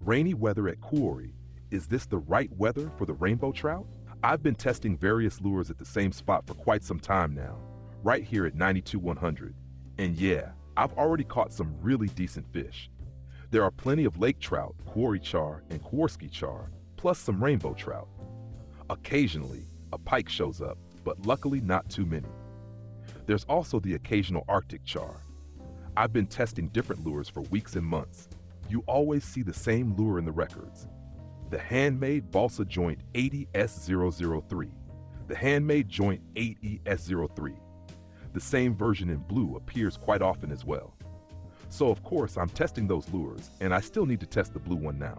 Rainy weather at Kuori. Is this the right weather for the rainbow trout? I've been testing various lures at the same spot for quite some time now, right here at 92-100. And yeah, I've already caught some really decent fish. There are plenty of lake trout, Kuori char, and Kuorski char, plus some rainbow trout. Occasionally, a pike shows up, but luckily not too many. There's also the occasional Arctic char. I've been testing different lures for weeks and months. You always see the same lure in the records. The handmade balsa joint 80S003. The handmade joint 80S03. The same version in blue appears quite often as well. So of course I'm testing those lures, and I still need to test the blue one now.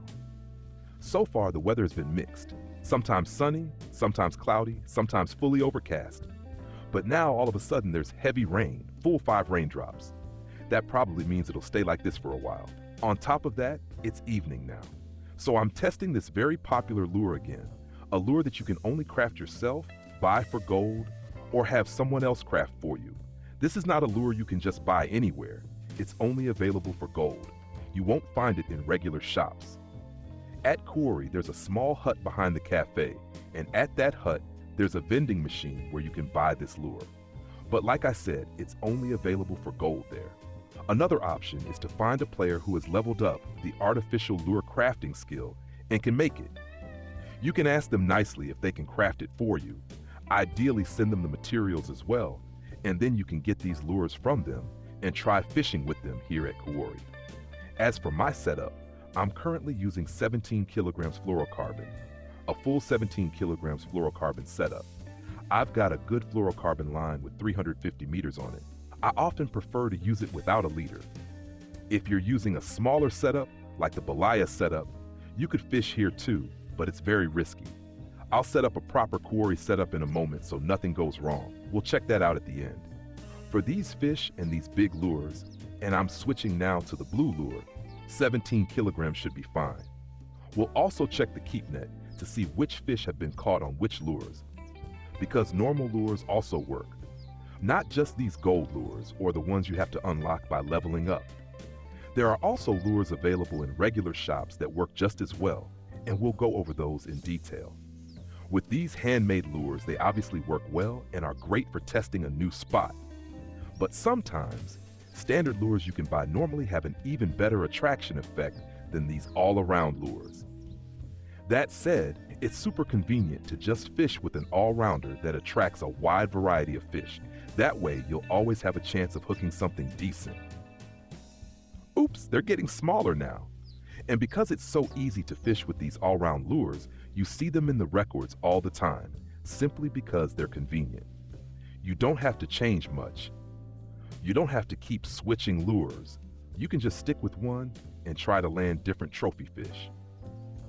So far the weather has been mixed. Sometimes sunny, sometimes cloudy, sometimes fully overcast. But now all of a sudden there's heavy rain, full 5 raindrops. That probably means it'll stay like this for a while. On top of that, it's evening now. So I'm testing this very popular lure again, a lure that you can only craft yourself, buy for gold, or have someone else craft for you. This is not a lure you can just buy anywhere. It's only available for gold. You won't find it in regular shops. At Kuori, there's a small hut behind the cafe, and at that hut, there's a vending machine where you can buy this lure. But like I said, it's only available for gold there. Another option is to find a player who has leveled up the artificial lure crafting skill and can make it. You can ask them nicely if they can craft it for you. Ideally, send them the materials as well, and then you can get these lures from them and try fishing with them here at Kuori. As for my setup, I'm currently using 17 kilograms fluorocarbon, a full 17 kilograms fluorocarbon setup. I've got a good fluorocarbon line with 350 meters on it. I often prefer to use it without a leader. If you're using a smaller setup, like the Belaya setup, you could fish here too, but it's very risky. I'll set up a proper Kuori setup in a moment so nothing goes wrong. We'll check that out at the end. For these fish and these big lures, and I'm switching now to the blue lure, 17 kilograms should be fine. We'll also check the Keepnet to see which fish have been caught on which lures, because normal lures also work. Not just these gold lures or the ones you have to unlock by leveling up. There are also lures available in regular shops that work just as well, and we'll go over those in detail. With these handmade lures, they obviously work well and are great for testing a new spot. But sometimes, standard lures you can buy normally have an even better attraction effect than these all-around lures. That said, it's super convenient to just fish with an all-rounder that attracts a wide variety of fish. That way, you'll always have a chance of hooking something decent. Oops, they're getting smaller now. And because it's so easy to fish with these all-round lures, you see them in the records all the time, simply because they're convenient. You don't have to change much. You don't have to keep switching lures. You can just stick with one and try to land different trophy fish.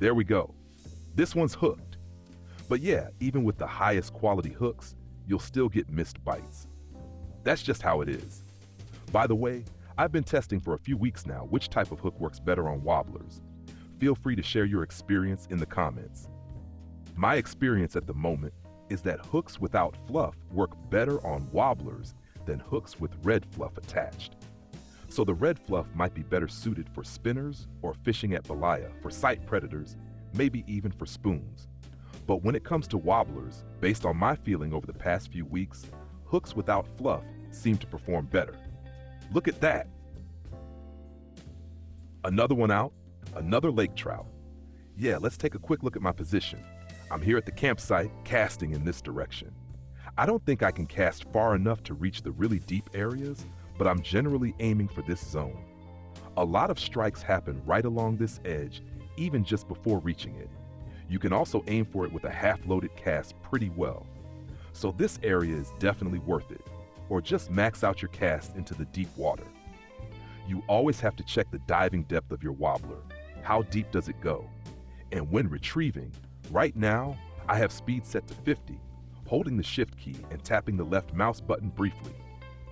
There we go. This one's hooked. But yeah, even with the highest quality hooks, you'll still get missed bites. That's just how it is. By the way, I've been testing for a few weeks now which type of hook works better on wobblers. Feel free to share your experience in the comments. My experience at the moment is that hooks without fluff work better on wobblers than hooks with red fluff attached. So the red fluff might be better suited for spinners or fishing at Belaya for sight predators, maybe even for spoons. But when it comes to wobblers, based on my feeling over the past few weeks, hooks without fluff seem to perform better. Look at that! Another one out, another lake trout. Yeah, let's take a quick look at my position. I'm here at the campsite, casting in this direction. I don't think I can cast far enough to reach the really deep areas, but I'm generally aiming for this zone. A lot of strikes happen right along this edge, even just before reaching it. You can also aim for it with a half-loaded cast pretty well. So this area is definitely worth it, or just max out your cast into the deep water. You always have to check the diving depth of your wobbler. How deep does it go? And when retrieving, right now, I have speed set to 50, holding the shift key and tapping the left mouse button briefly.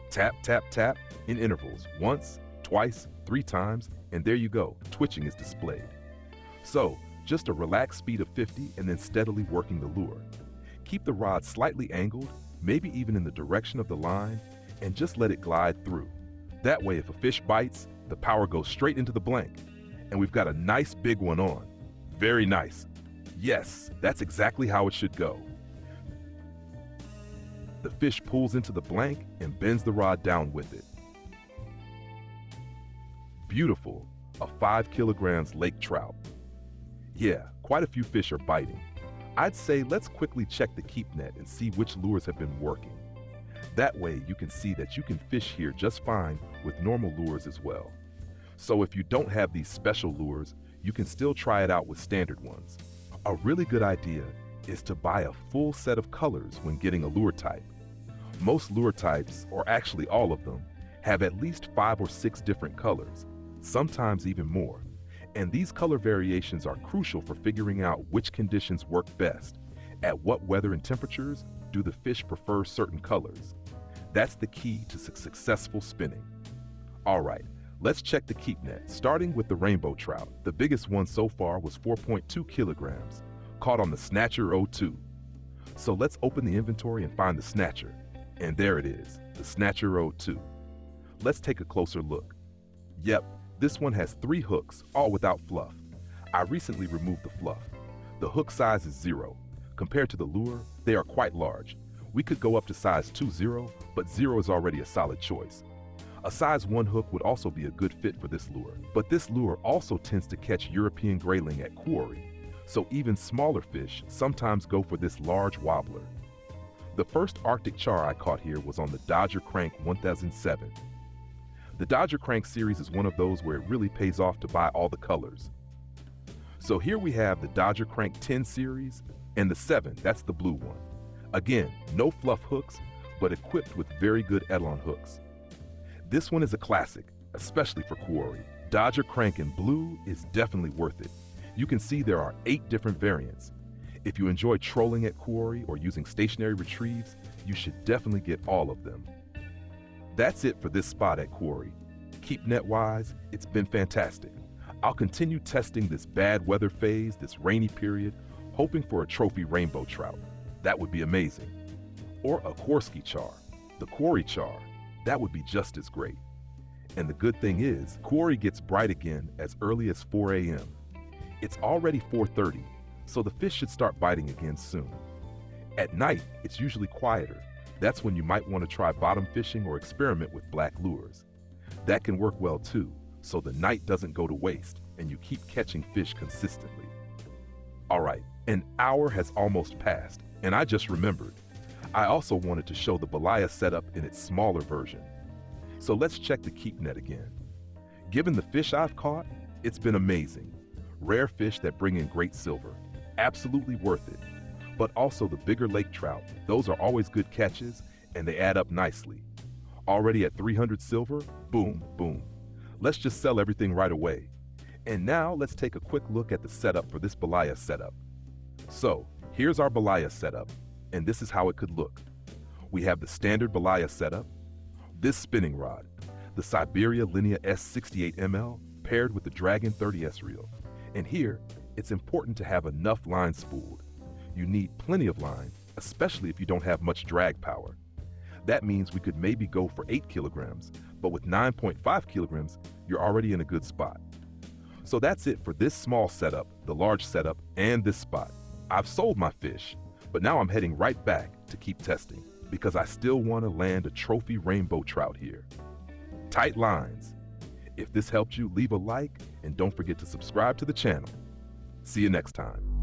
Tap, tap, tap in intervals, once, twice, 3 times, and there you go, twitching is displayed. So, just a relaxed speed of 50 and then steadily working the lure. Keep the rod slightly angled, maybe even in the direction of the line, and just let it glide through. That way, if a fish bites, the power goes straight into the blank. And we've got a nice big one on. Very nice. Yes, that's exactly how it should go. The fish pulls into the blank and bends the rod down with it. Beautiful, a 5 kilograms lake trout. Yeah, quite a few fish are biting. I'd say let's quickly check the Keepnet and see which lures have been working. That way you can see that you can fish here just fine with normal lures as well. So if you don't have these special lures, you can still try it out with standard ones. A really good idea is to buy a full set of colors when getting a lure type. Most lure types, or actually all of them, have at least 5 or 6 different colors, sometimes even more. And these color variations are crucial for figuring out which conditions work best. At what weather and temperatures do the fish prefer certain colors? That's the key to successful spinning. All right, let's check the Keepnet, starting with the rainbow trout. The biggest one so far was 4.2 kilograms, caught on the Snatcher 02. So let's open the inventory and find the Snatcher. And there it is, the Snatcher 02. Let's take a closer look. Yep, this one has 3 hooks, all without fluff. I recently removed the fluff. The hook size is 0. Compared to the lure, they are quite large. We could go up to size 2.0, but 0 is already a solid choice. A size 1 hook would also be a good fit for this lure, but this lure also tends to catch European grayling at Kuori, so even smaller fish sometimes go for this large wobbler. The first Arctic char I caught here was on the Dodger Crank 1007. The Dodger Crank series is one of those where it really pays off to buy all the colors. So here we have the Dodger Crank 10 series and the 7, that's the blue one. Again, no fluff hooks, but equipped with very good Edelon hooks. This one is a classic, especially for Kuori. Dodger Crank in blue is definitely worth it. You can see there are 8 different variants. If you enjoy trolling at Kuori or using stationary retrieves, you should definitely get all of them. That's it for this spot at Kuori. Keepnet-wise, it's been fantastic. I'll continue testing this bad weather phase, this rainy period, hoping for a trophy rainbow trout. That would be amazing. Or a Kuori char, the Kuori char. That would be just as great. And the good thing is, Kuori gets bright again as early as 4 a.m. It's already 4:30, so the fish should start biting again soon. At night, it's usually quieter. That's when you might want to try bottom fishing or experiment with black lures. That can work well too, so the night doesn't go to waste and you keep catching fish consistently. All right, an hour has almost passed, and I just remembered. I also wanted to show the Belaya setup in its smaller version. So let's check the Keepnet again. Given the fish I've caught, it's been amazing. Rare fish that bring in great silver. Absolutely worth it. But also the bigger lake trout, those are always good catches and they add up nicely. Already at 300 silver, boom, boom. Let's just sell everything right away. And now let's take a quick look at the setup for this Belaya setup. So here's our Belaya setup, and this is how it could look. We have the standard Belaya setup, this spinning rod, the Siberia Linea S68 ml paired with the Dragon 30S reel. And here, it's important to have enough line spooled. You need plenty of line, especially if you don't have much drag power. That means we could maybe go for 8 kilograms, but with 9.5 kilograms, you're already in a good spot. So that's it for this small setup, the large setup, and this spot. I've sold my fish, but now I'm heading right back to keep testing because I still want to land a trophy rainbow trout here. Tight lines. If this helped you, leave a like and don't forget to subscribe to the channel. See you next time.